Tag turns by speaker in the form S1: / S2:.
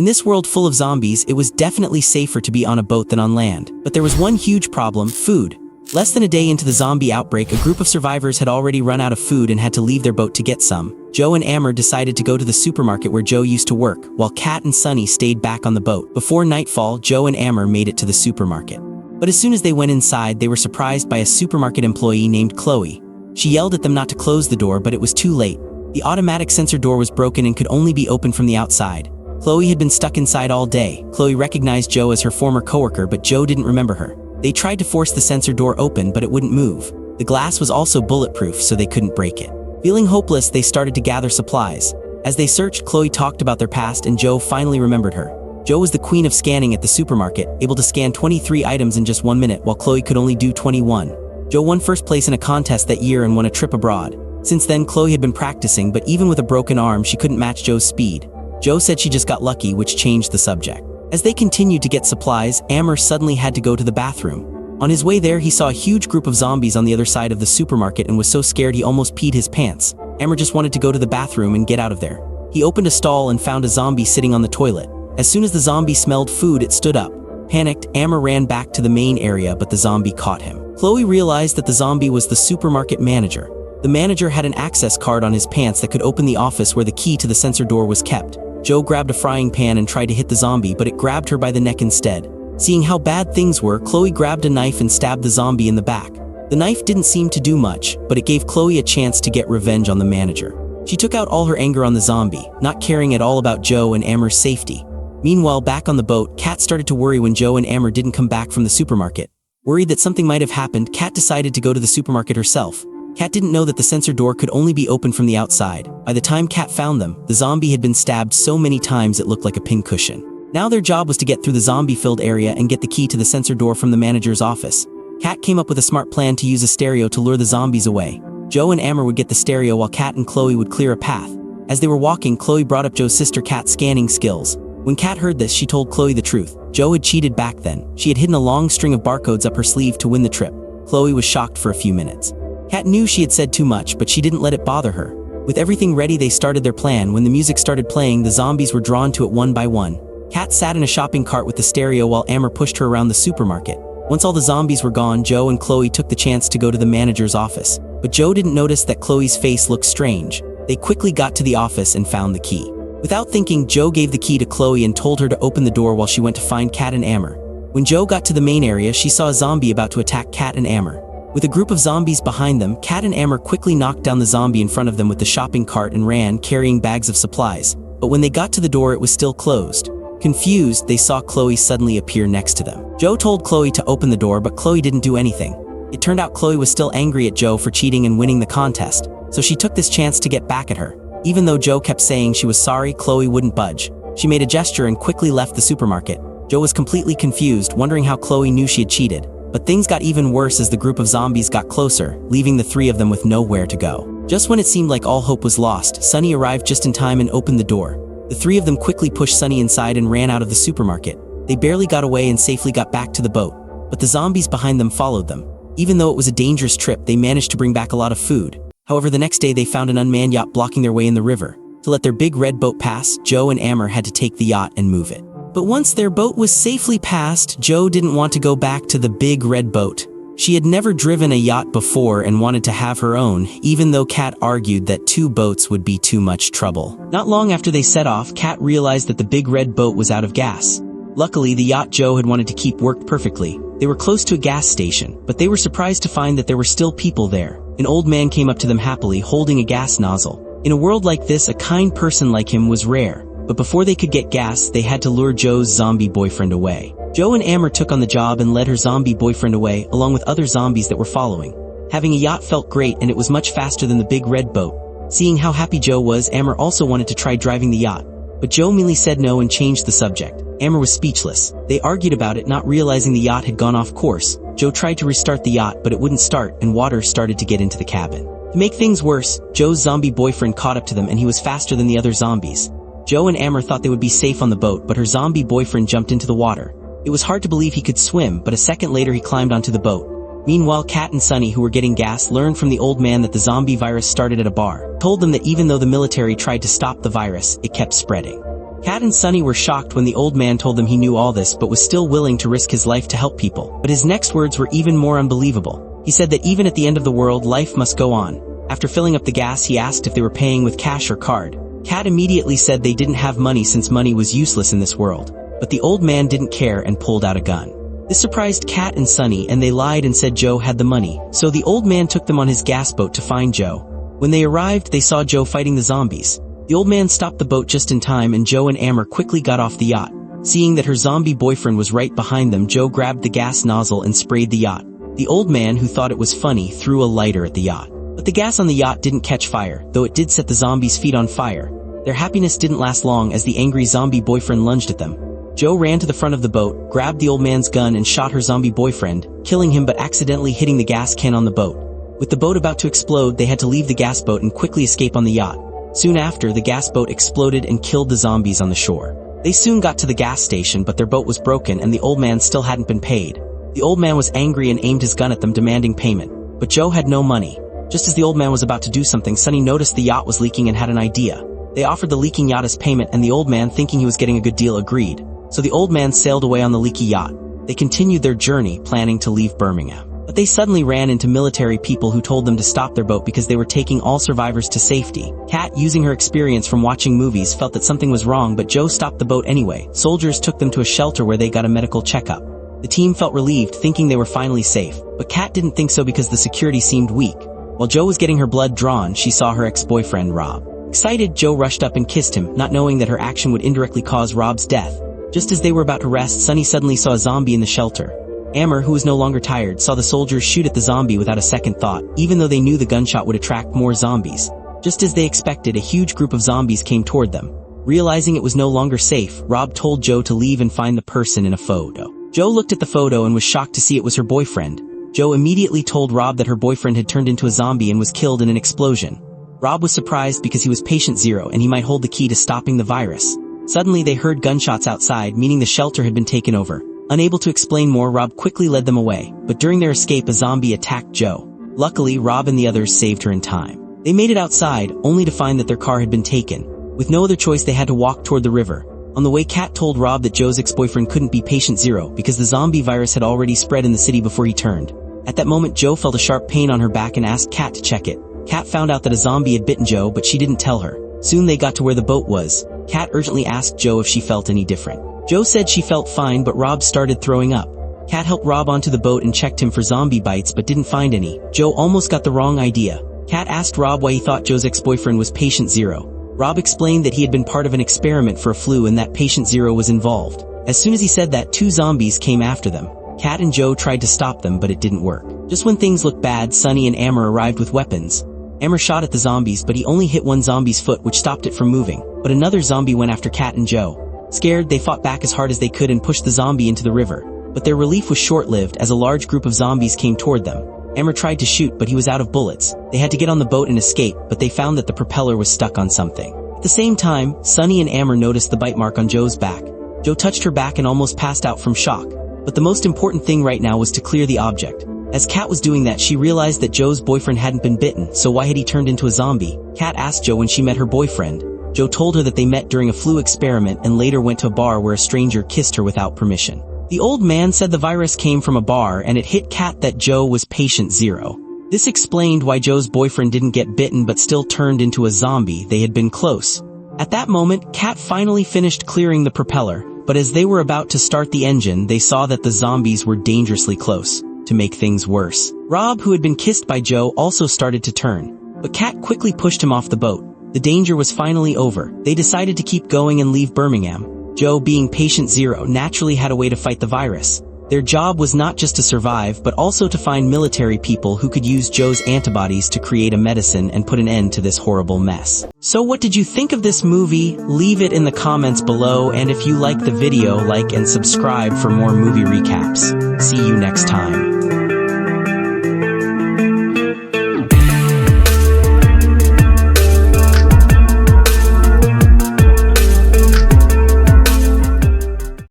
S1: In this world full of zombies, it was definitely safer to be on a boat than on land. But there was one huge problem: food. Less than a day into the zombie outbreak, a group of survivors had already run out of food and had to leave their boat to get some. Joe and Amber decided to go to the supermarket where Joe used to work, while Kat and Sunny stayed back on the boat. Before nightfall, Joe and Amber made it to the supermarket. But as soon as they went inside, they were surprised by a supermarket employee named Chloe. She yelled at them not to close the door, but it was too late. The automatic sensor door was broken and could only be opened from the outside. Chloe had been stuck inside all day. Chloe recognized Joe as her former coworker, but Joe didn't remember her. They tried to force the sensor door open, but it wouldn't move. The glass was also bulletproof, so they couldn't break it. Feeling hopeless, they started to gather supplies. As they searched, Chloe talked about their past and Joe finally remembered her. Joe was the queen of scanning at the supermarket, able to scan 23 items in just 1 minute, while Chloe could only do 21. Joe won first place in a contest that year and won a trip abroad. Since then, Chloe had been practicing, but even with a broken arm, she couldn't match Joe's speed. Joe said she just got lucky, which changed the subject. As they continued to get supplies, Amber suddenly had to go to the bathroom. On his way there, he saw a huge group of zombies on the other side of the supermarket and was so scared he almost peed his pants. Amber just wanted to go to the bathroom and get out of there. He opened a stall and found a zombie sitting on the toilet. As soon as the zombie smelled food, it stood up. Panicked, Amber ran back to the main area, but the zombie caught him. Chloe realized that the zombie was the supermarket manager. The manager had an access card on his pants that could open the office where the key to the sensor door was kept. Joe grabbed a frying pan and tried to hit the zombie, but it grabbed her by the neck instead. Seeing how bad things were, Chloe grabbed a knife and stabbed the zombie in the back. The knife didn't seem to do much, but it gave Chloe a chance to get revenge on the manager. She took out all her anger on the zombie, not caring at all about Joe and Amber's safety. Meanwhile, back on the boat, Kat started to worry when Joe and Amber didn't come back from the supermarket. Worried that something might have happened, Kat decided to go to the supermarket herself. Kat didn't know that the sensor door could only be opened from the outside. By the time Kat found them, the zombie had been stabbed so many times it looked like a pincushion. Now their job was to get through the zombie-filled area and get the key to the sensor door from the manager's office. Kat came up with a smart plan to use a stereo to lure the zombies away. Joe and Amber would get the stereo while Kat and Chloe would clear a path. As they were walking, Chloe brought up Joe's sister Kat's scanning skills. When Kat heard this, she told Chloe the truth. Joe had cheated back then. She had hidden a long string of barcodes up her sleeve to win the trip. Chloe was shocked for a few minutes. Kat knew she had said too much, but she didn't let it bother her. With everything ready, they started their plan. When the music started playing, the zombies were drawn to it one by one. Kat sat in a shopping cart with the stereo while Amber pushed her around the supermarket. Once all the zombies were gone, Joe and Chloe took the chance to go to the manager's office. But Joe didn't notice that Chloe's face looked strange. They quickly got to the office and found the key. Without thinking, Joe gave the key to Chloe and told her to open the door while she went to find Kat and Amber. When Joe got to the main area, she saw a zombie about to attack Kat and Amber. With a group of zombies behind them, Kat and Amber quickly knocked down the zombie in front of them with the shopping cart and ran, carrying bags of supplies. But when they got to the door, it was still closed. Confused, they saw Chloe suddenly appear next to them. Joe told Chloe to open the door, but Chloe didn't do anything. It turned out Chloe was still angry at Joe for cheating and winning the contest, so she took this chance to get back at her. Even though Joe kept saying she was sorry, Chloe wouldn't budge. She made a gesture and quickly left the supermarket. Joe was completely confused, wondering how Chloe knew she had cheated. But things got even worse as the group of zombies got closer, leaving the three of them with nowhere to go. Just when it seemed like all hope was lost, Sunny arrived just in time and opened the door. The three of them quickly pushed Sunny inside and ran out of the supermarket. They barely got away and safely got back to the boat, but the zombies behind them followed them. Even though it was a dangerous trip, they managed to bring back a lot of food. However, the next day they found an unmanned yacht blocking their way in the river. To let their big red boat pass, Joe and Amber had to take the yacht and move it. But once their boat was safely passed, Joe didn't want to go back to the big red boat. She had never driven a yacht before and wanted to have her own, even though Kat argued that 2 boats would be too much trouble. Not long after they set off, Kat realized that the big red boat was out of gas. Luckily, the yacht Joe had wanted to keep worked perfectly. They were close to a gas station, but they were surprised to find that there were still people there. An old man came up to them happily, holding a gas nozzle. In a world like this, a kind person like him was rare. But before they could get gas, they had to lure Joe's zombie boyfriend away. Joe and Amber took on the job and led her zombie boyfriend away, along with other zombies that were following. Having a yacht felt great, and it was much faster than the big red boat. Seeing how happy Joe was, Amber also wanted to try driving the yacht. But Joe merely said no and changed the subject. Amber was speechless. They argued about it, not realizing the yacht had gone off course. Joe tried to restart the yacht, but it wouldn't start, and water started to get into the cabin. To make things worse, Joe's zombie boyfriend caught up to them, and he was faster than the other zombies. Joe and Amber thought they would be safe on the boat, but her zombie boyfriend jumped into the water. It was hard to believe he could swim, but a second later he climbed onto the boat. Meanwhile, Kat and Sunny, who were getting gas, learned from the old man that the zombie virus started at a bar. Told them that even though the military tried to stop the virus, it kept spreading. Kat and Sunny were shocked when the old man told them he knew all this but was still willing to risk his life to help people. But his next words were even more unbelievable. He said that even at the end of the world, life must go on. After filling up the gas, he asked if they were paying with cash or card. Kat immediately said they didn't have money since money was useless in this world. But the old man didn't care and pulled out a gun. This surprised Kat and Sunny, and they lied and said Joe had the money. So the old man took them on his gas boat to find Joe. When they arrived, they saw Joe fighting the zombies. The old man stopped the boat just in time, and Joe and Amber quickly got off the yacht. Seeing that her zombie boyfriend was right behind them, Joe grabbed the gas nozzle and sprayed the yacht. The old man, who thought it was funny, threw a lighter at the yacht. But the gas on the yacht didn't catch fire, though it did set the zombies' feet on fire. Their happiness didn't last long as the angry zombie boyfriend lunged at them. Joe ran to the front of the boat, grabbed the old man's gun and shot her zombie boyfriend, killing him but accidentally hitting the gas can on the boat. With the boat about to explode, they had to leave the gas boat and quickly escape on the yacht. Soon after, the gas boat exploded and killed the zombies on the shore. They soon got to the gas station, but their boat was broken and the old man still hadn't been paid. The old man was angry and aimed his gun at them, demanding payment. But Joe had no money. Just as the old man was about to do something, Sunny noticed the yacht was leaking and had an idea. They offered the leaking yacht as payment, and the old man, thinking he was getting a good deal, agreed. So the old man sailed away on the leaky yacht. They continued their journey, planning to leave Birmingham. But they suddenly ran into military people who told them to stop their boat because they were taking all survivors to safety. Kat, using her experience from watching movies, felt that something was wrong, but Joe stopped the boat anyway. Soldiers took them to a shelter where they got a medical checkup. The team felt relieved, thinking they were finally safe. But Kat didn't think so because the security seemed weak. While Joe was getting her blood drawn, she saw her ex-boyfriend Rob. Excited, Joe rushed up and kissed him, not knowing that her action would indirectly cause Rob's death. Just as they were about to rest, Sunny suddenly saw a zombie in the shelter. Amber, who was no longer tired, saw the soldiers shoot at the zombie without a second thought, even though they knew the gunshot would attract more zombies. Just as they expected, a huge group of zombies came toward them. Realizing it was no longer safe, Rob told Joe to leave and find the person in a photo. Joe looked at the photo and was shocked to see it was her boyfriend. Joe immediately told Rob that her boyfriend had turned into a zombie and was killed in an explosion. Rob was surprised because he was patient zero and he might hold the key to stopping the virus. Suddenly they heard gunshots outside, meaning the shelter had been taken over. Unable to explain more, Rob quickly led them away, but during their escape a zombie attacked Joe. Luckily, Rob and the others saved her in time. They made it outside, only to find that their car had been taken. With no other choice, they had to walk toward the river. On the way, Kat told Rob that Joe's ex-boyfriend couldn't be patient zero because the zombie virus had already spread in the city before he turned. At that moment, Joe felt a sharp pain on her back and asked Kat to check it. Kat found out that a zombie had bitten Joe, but she didn't tell her. Soon they got to where the boat was. Kat urgently asked Joe if she felt any different. Joe said she felt fine, but Rob started throwing up. Kat helped Rob onto the boat and checked him for zombie bites but didn't find any. Joe almost got the wrong idea. Kat asked Rob why he thought Joe's ex-boyfriend was patient zero. Rob explained that he had been part of an experiment for a flu and that patient zero was involved. As soon as he said that, 2 zombies came after them. Kat and Joe tried to stop them, but it didn't work. Just when things looked bad, Sunny and Amber arrived with weapons. Amber shot at the zombies, but he only hit one zombie's foot, which stopped it from moving. But another zombie went after Kat and Joe. Scared, they fought back as hard as they could and pushed the zombie into the river. But their relief was short-lived as a large group of zombies came toward them. Amber tried to shoot, but he was out of bullets. They had to get on the boat and escape, but they found that the propeller was stuck on something. At the same time, Sunny and Amber noticed the bite mark on Joe's back. Joe touched her back and almost passed out from shock. But the most important thing right now was to clear the object. As Kat was doing that, she realized that Joe's boyfriend hadn't been bitten, so why had he turned into a zombie? Kat asked Joe when she met her boyfriend. Joe told her that they met during a flu experiment and later went to a bar where a stranger kissed her without permission. The old man said the virus came from a bar and it hit Kat that Joe was patient zero. This explained why Joe's boyfriend didn't get bitten but still turned into a zombie. They had been close. At that moment, Kat finally finished clearing the propeller, but as they were about to start the engine, they saw that the zombies were dangerously close. To make things worse, Rob, who had been kissed by Joe, also started to turn. But Kat quickly pushed him off the boat. The danger was finally over. They decided to keep going and leave Birmingham. Joe, being patient zero, naturally had a way to fight the virus. Their job was not just to survive, but also to find military people who could use Joe's antibodies to create a medicine and put an end to this horrible mess. So what did you think of this movie? Leave it in the comments below, and if you liked the video, like and subscribe for more movie recaps. See you next time.